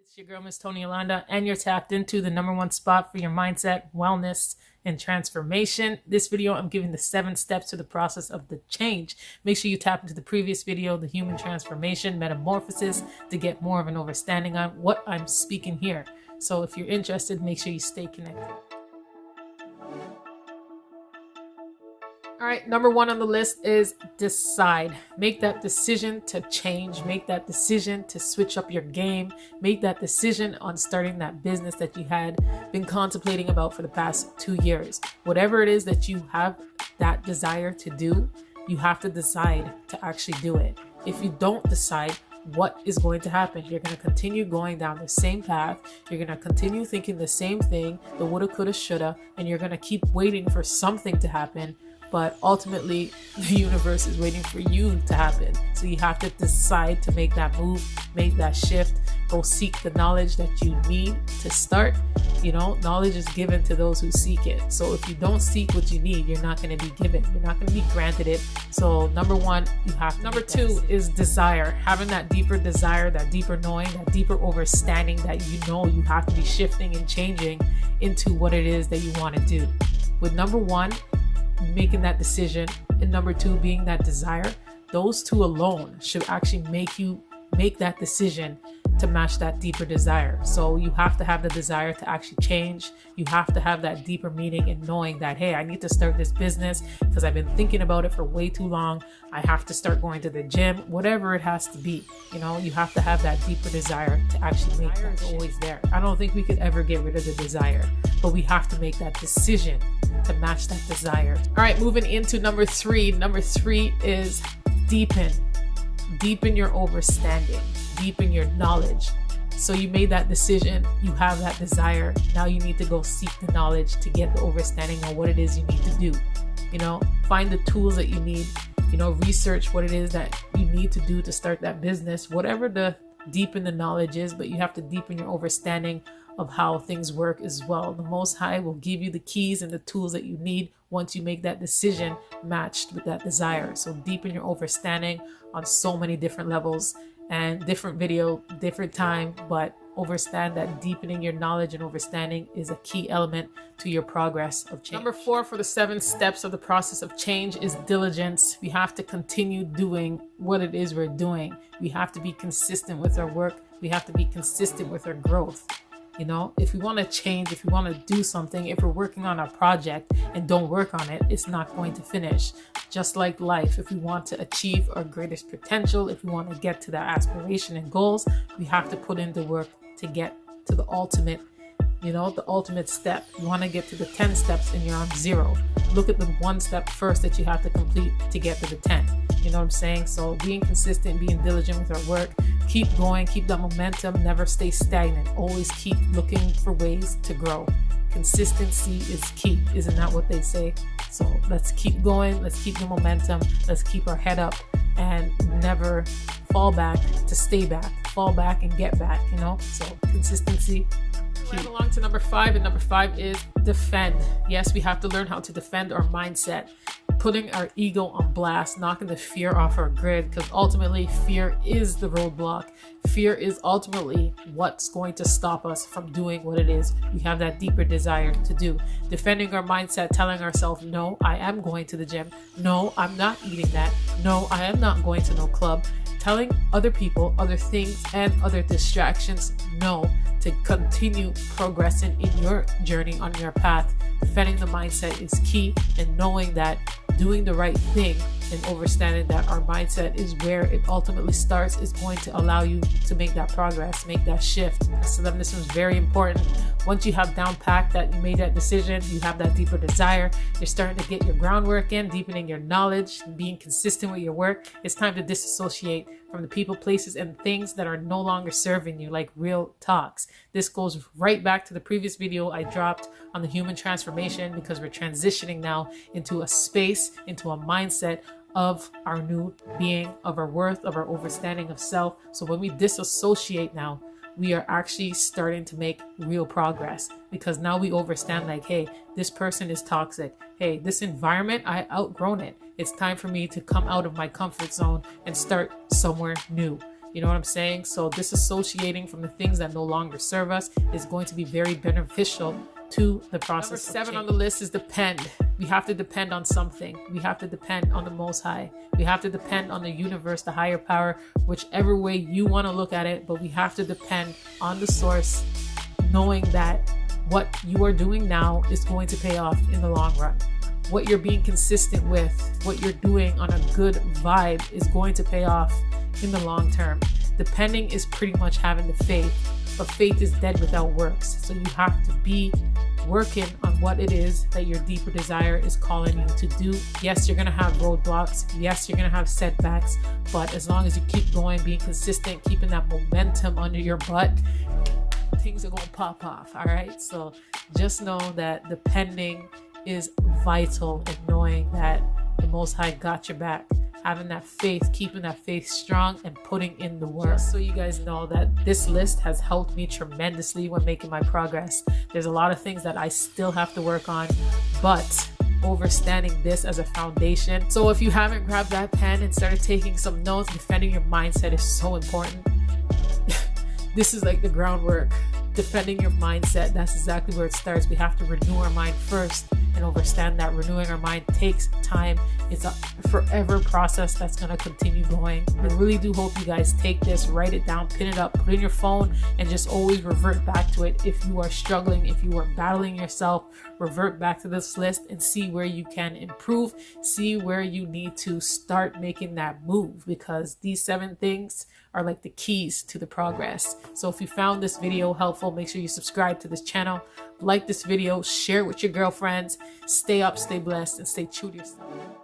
It's your girl, Miss Tony Yolanda, and you're tapped into the #1 spot for your mindset, wellness, and transformation. This video, I'm giving the 7 steps to the process of the change. Make sure you tap into the previous video, the human transformation, metamorphosis, to get more of an understanding on what I'm speaking here. So if you're interested, make sure you stay connected. All right, #1 on the list is decide. Make that decision to change. Make that decision to switch up your game. Make that decision on starting that business that you had been contemplating about for the past 2 years. Whatever it is that you have that desire to do, you have to decide to actually do it. If you don't decide, what is going to happen? You're going to continue going down the same path. You're going to continue thinking the same thing, the woulda, coulda, shoulda, and you're going to keep waiting for something to happen. But ultimately, the universe is waiting for you to happen. So you have to decide to make that move, make that shift, go seek the knowledge that you need to start. You know, knowledge is given to those who seek it. So if you don't seek what you need, you're not going to be given. You're not going to be granted it. So #1, you have to. #2 is desire. Having that deeper desire, that deeper knowing, that deeper understanding that you know you have to be shifting and changing into what it is that you want to do. With #1, making that decision, and #2 being that desire, those two alone should actually make you make that decision to match that deeper desire. So you have to have the desire to actually change. You have to have that deeper meaning and knowing that, hey, I need to start this business because I've been thinking about it for way too long. I have to start going to the gym, whatever it has to be. You know, you have to have that deeper desire to actually make that. It's always there. I don't think we could ever get rid of the desire, but we have to make that decision to match that desire. All right, moving into #3. #3 is deepen. Deepen your understanding, deepen your knowledge. So you made that decision, you have that desire. Now you need to go seek the knowledge to get the understanding on what it is you need to do. You know, find the tools that you need, you know, research what it is that you need to do to start that business, whatever the deepen the knowledge is, but you have to deepen your understanding of how things work as well. The Most High will give you the keys and the tools that you need once you make that decision matched with that desire. So deepen your understanding on so many different levels and different video, different time, but understand that deepening your knowledge and understanding is a key element to your progress of change. #4 for the 7 steps of the process of change is diligence. We have to continue doing what it is we're doing. We have to be consistent with our work. We have to be consistent with our growth. You know, if we want to change, if we want to do something, if we're working on a project and don't work on it, it's not going to finish. Just like life, if we want to achieve our greatest potential, if we want to get to that aspiration and goals, we have to put in the work to get to the ultimate, you know, the ultimate step. You want to get to the 10 steps and you're on 0. Look at the 1 step first that you have to complete to get to the 10. You know what I'm saying? So being consistent, being diligent with our work, keep going, keep that momentum, never stay stagnant. Always keep looking for ways to grow. Consistency is key. Isn't that what they say? So let's keep going. Let's keep the momentum. Let's keep our head up and never fall back to stay back. Fall back and get back, you know? So consistency. Right along to #5, and #5 is defend. Yes, we have to learn how to defend our mindset, putting our ego on blast, knocking the fear off our grid, because ultimately fear is the roadblock. Fear is ultimately what's going to stop us from doing what it is we have that deeper desire to do. Defending our mindset, telling ourselves, no, I am going to the gym. No, I'm not eating that. No, I am not going to no club. Telling other people, other things, and other distractions no to continue progressing in your journey on your path. Defending the mindset is key, and knowing that doing the right thing and understanding that our mindset is where it ultimately starts is going to allow you to make that progress, make that shift. So then this is very important. Once you have down packed that you made that decision, you have that deeper desire, you're starting to get your groundwork in, deepening your knowledge, being consistent with your work, it's time to disassociate from the people, places, and things that are no longer serving you, like real talks. This goes right back to the previous video I dropped on the human transformation, because we're transitioning now into a space, into a mindset of our new being, of our worth, of our understanding of self. So when we disassociate now, we are actually starting to make real progress, because now we understand, like, hey, this person is toxic. Hey, this environment, I outgrown it. It's time for me to come out of my comfort zone and start somewhere new. You know what I'm saying? So disassociating from the things that no longer serve us is going to be very beneficial to the process. Number 7 on the list is depend. We have to depend on something. We have to depend on the Most High. We have to depend on the universe, the higher power, whichever way you want to look at it. But we have to depend on the source, knowing that what you are doing now is going to pay off in the long run. What you're being consistent with, what you're doing on a good vibe is going to pay off in the long term. Depending is pretty much having the faith, but faith is dead without works. So you have to be working on what it is that your deeper desire is calling you to do. Yes, you're going to have roadblocks. Yes, you're going to have setbacks. But as long as you keep going, being consistent, keeping that momentum under your butt, things are going to pop off. All right. So just know that depending is vital, and knowing that the Most High got your back. Having that faith, keeping that faith strong, and putting in the work. Just so you guys know that this list has helped me tremendously when making my progress. There's a lot of things that I still have to work on, but understanding this as a foundation. So if you haven't grabbed that pen and started taking some notes, defending your mindset is so important. This is like the groundwork. Defending your mindset, that's exactly where it starts. We have to renew our mind first, and understand that renewing our mind takes time. It's a forever process that's going to continue going. I really do hope you guys take this, write it down, pin it up, put it in your phone, and just always revert back to it. If you are struggling, if you are battling yourself, revert back to this list and see where you can improve, see where you need to start making that move, because these 7 things are like the keys to the progress. So if you found this video helpful, make sure you subscribe to this channel, like this video, share it with your girlfriends. Stay up, stay blessed, and stay true to yourself.